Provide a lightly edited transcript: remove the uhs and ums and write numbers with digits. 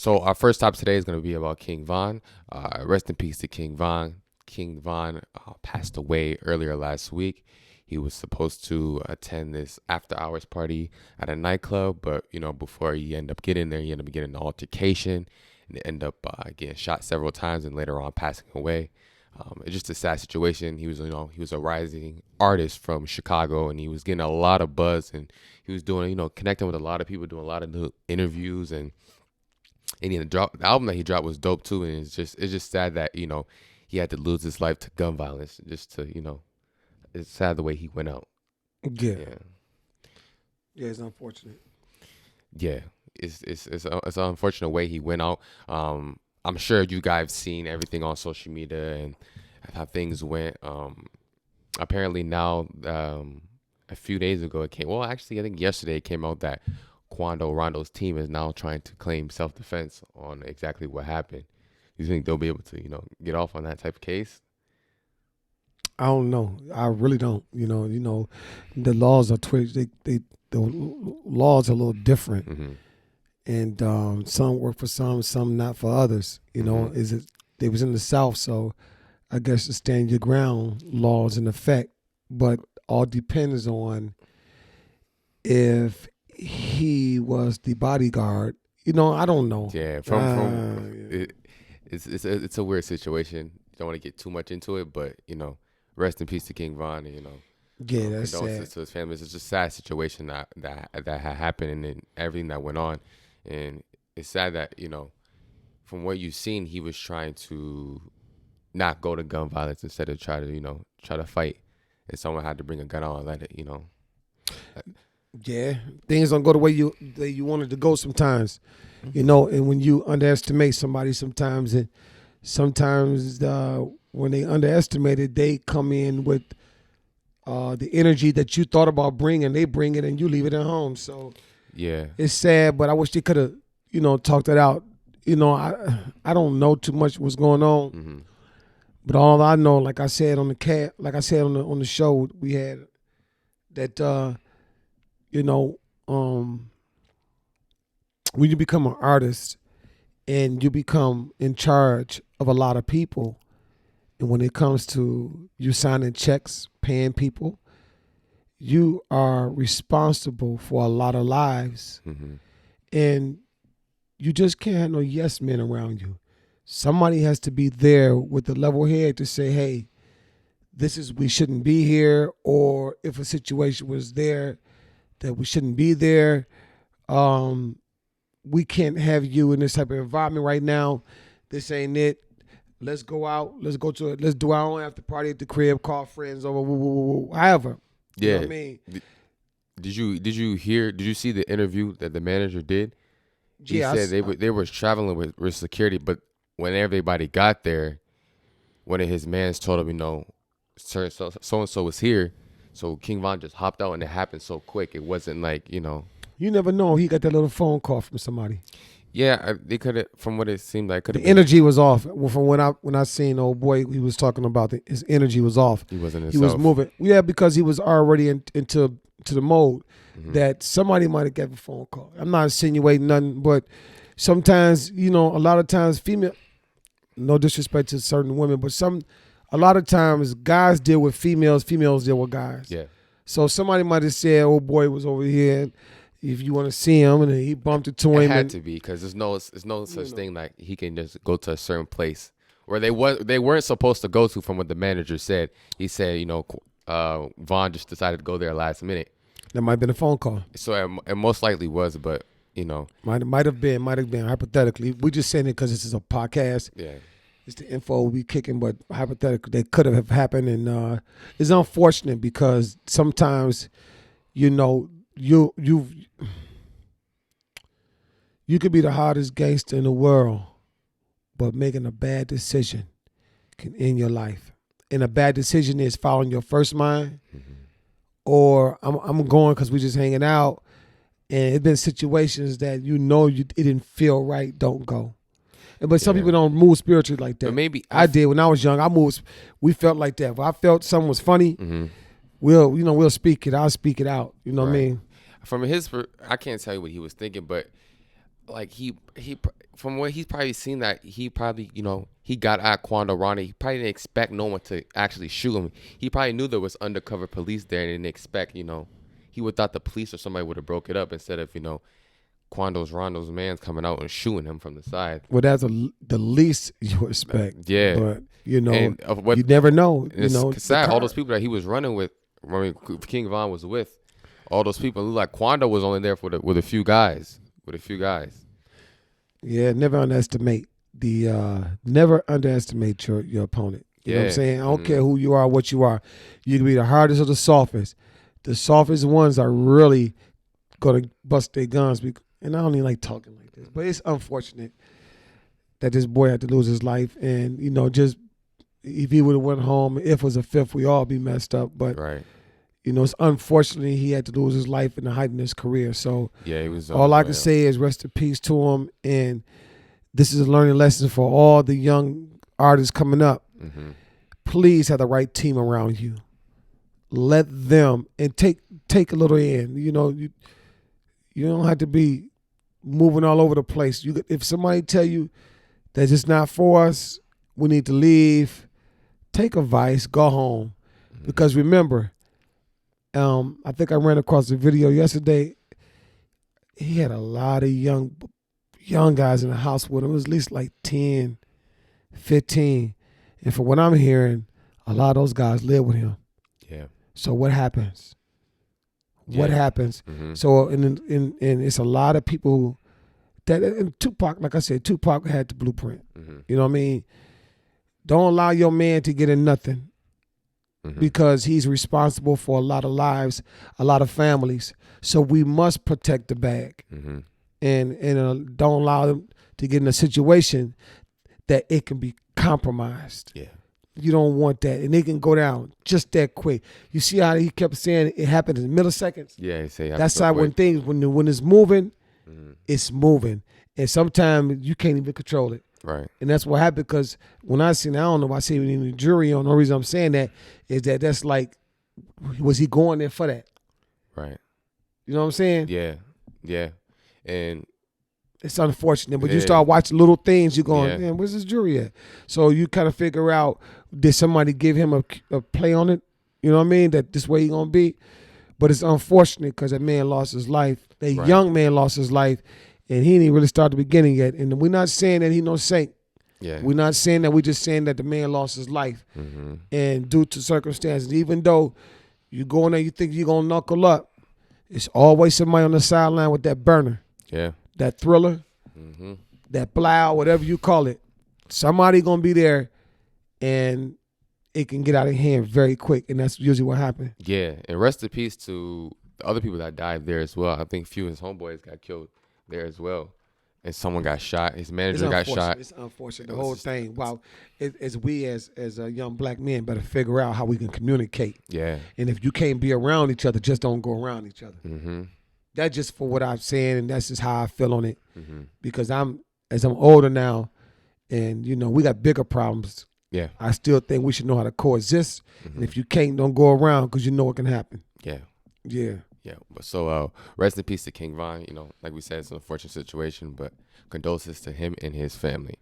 So our first topic today is going to be about King Von. Rest in peace to King Von. King Von passed away earlier last week. He was supposed to attend this after-hours party at a nightclub, but before he ended up getting there, he ended up getting an altercation and ended up getting shot several times, and later on passing away. It's just a sad situation. He was a rising artist from Chicago, and he was getting a lot of buzz, and he was doing, connecting with a lot of people, doing a lot of new interviews, and the album that he dropped was dope too. And it's just sad that he had to lose his life to gun violence. It's sad the way he went out. Yeah, it's unfortunate. Yeah, it's an unfortunate way he went out. I'm sure you guys have seen everything on social media and how things went. Apparently now, a few days ago it came. Well, actually, I think yesterday it came out that Quando Rondo's team is now trying to claim self-defense on exactly what happened. You think they'll be able to, get off on that type of case? I don't know. I really don't. The laws are the laws are a little different, and some work for some not for others. They was in the South, so I guess the stand your ground laws in effect, but all depends on if he was the bodyguard. I don't know. Yeah, it's a weird situation. Don't want to get too much into it, but rest in peace to King Von. And, yeah, that's condolences sad. to his family. It's just a sad situation that had happened, and then everything that went on. And it's sad that from what you've seen, he was trying to not go to gun violence instead of try to fight, and someone had to bring a gun out and let it. Yeah, things don't go the way you wanted to go sometimes, and when you underestimate somebody sometimes, when they underestimate it, they come in with the energy that you thought about bringing, they bring it and you leave it at home. So yeah, it's sad, but I wish they could have, talked it out. I don't know too much what's going on, but all I know, like I said on the show we had, that when you become an artist and you become in charge of a lot of people, and when it comes to you signing checks, paying people, you are responsible for a lot of lives. And you just can't have no yes men around you. Somebody has to be there with the level head to say, hey, we shouldn't be here, or if a situation was there that we shouldn't be there, we can't have you in this type of environment right now. This ain't it. Let's go out. Let's do our own after party at the crib, call friends over, however. Yeah. You know what I mean? Did you see the interview that the manager did? He Yeah, said they were traveling with security, but when everybody got there, one of his mans told him, so and so was here. So King Von just hopped out, and it happened so quick. It wasn't like, You never know. He got that little phone call from somebody. Yeah, they could have. From what it seemed like, the energy was off. From when I seen old boy, he was talking about his energy was off. He wasn't himself. He was moving. Yeah, because he was already into the mode that somebody might have got a phone call. I'm not insinuating nothing, but sometimes a lot of times female. No disrespect to certain women, but a lot of times guys deal with females, females deal with guys. Yeah. So somebody might have said, "Old boy was over here. If you want to see him," and he bumped into him. It had to be, because there's no such thing like he can just go to a certain place where they weren't supposed to go to. From what the manager said, he said, Von just decided to go there last minute. That might have been a phone call. So it most likely was, but might have been hypothetically. We just saying it because this is a podcast. Yeah. It's the info we kicking, but hypothetically, that could have happened, and it's unfortunate because sometimes, you could be the hardest gangster in the world, but making a bad decision can end your life. And a bad decision is following your first mind, or I'm going because we just hanging out, and it's been situations that it didn't feel right. Don't go. But some people don't move spiritually like that. But maybe I did when I was young. We felt like that. If I felt something was funny, we'll speak it. I'll speak it out. You know what I mean? From I can't tell you what he was thinking, but like from what he's probably seen, that he probably, he got at Quando Ronnie. He probably didn't expect no one to actually shoot him. He probably knew there was undercover police there and didn't expect, he would thought the police or somebody would have broke it up instead of, Quando's Rondo's man's coming out and shooting him from the side. Well, that's the least you expect. Yeah. But And you never know. It's sad. All those people that he was running with, King Von was with, all those people. Like Quando was only there with a few guys. Yeah, never underestimate your opponent. You know what I'm saying? I don't care who you are, what you are. You can be the hardest or the softest. The softest ones are really gonna bust their guns. And I don't even like talking like this, but it's unfortunate that this boy had to lose his life. And just if he would have went home, if it was a fifth, we all be messed up. But right. It's unfortunately he had to lose his life in the height of his career. So yeah, he was. All I can say is rest in peace to him. And this is a learning lesson for all the young artists coming up. Mm-hmm. Please have the right team around you. Let them and take a little in. You don't have to be moving all over the place. If somebody tell you that it's not for us, we need to leave. Take advice. Go home. Mm-hmm. Because remember, I think I ran across a video yesterday. He had a lot of young guys in the house with him. It was at least like 10, 15. And from what I'm hearing, a lot of those guys live with him. Yeah. So what happens? What happens? Mm-hmm. So and it's a lot of people and Tupac, like I said, Tupac had the blueprint. Mm-hmm. You know what I mean? Don't allow your man to get in nothing. Mm-hmm. Because he's responsible for a lot of lives, a lot of families. So we must protect the bag. Mm-hmm. And don't allow them to get in a situation that it can be compromised. Yeah. You don't want that. And it can go down just that quick. You see how he kept saying it happened in milliseconds? Yeah, he said that's how when it's moving, mm-hmm. it's moving. And sometimes you can't even control it. Right. And that's what happened because when I don't know if I see it in the jury on, the reason I'm saying that is that's like, was he going there for that? Right. You know what I'm saying? Yeah. Yeah. And it's unfortunate, but you start watching little things, you're going, man, where's this jury at? So you kind of figure out, did somebody give him a play on it? You know what I mean? That this way he going to be? But it's unfortunate because that man lost his life. That young man lost his life. And he didn't really start the beginning yet. And we're not saying that he no saint. Yeah. We're not saying that. We're just saying that the man lost his life. Mm-hmm. And due to circumstances, even though you go in there, you think you're going to knuckle up, it's always somebody on the sideline with that burner. Yeah. That thriller, mm-hmm. that plow, whatever you call it. Somebody going to be there and it can get out of hand very quick. And that's usually what happens. Yeah. And rest in peace to the other people that died there as well. I think a few of his homeboys got killed there as well, and someone got shot. His manager got shot. It's unfortunate. The whole thing. Wow, as we as a young black men better figure out how we can communicate. Yeah. And if you can't be around each other, just don't go around each other. Mm-hmm. That's just for what I'm saying, and that's just how I feel on it. Mm-hmm. Because as I'm older now, and we got bigger problems. Yeah. I still think we should know how to coexist. Mm-hmm. And if you can't, don't go around because you know what can happen. Yeah. Yeah. Yeah, so rest in peace to King Von. Like we said, it's an unfortunate situation, but condolences to him and his family.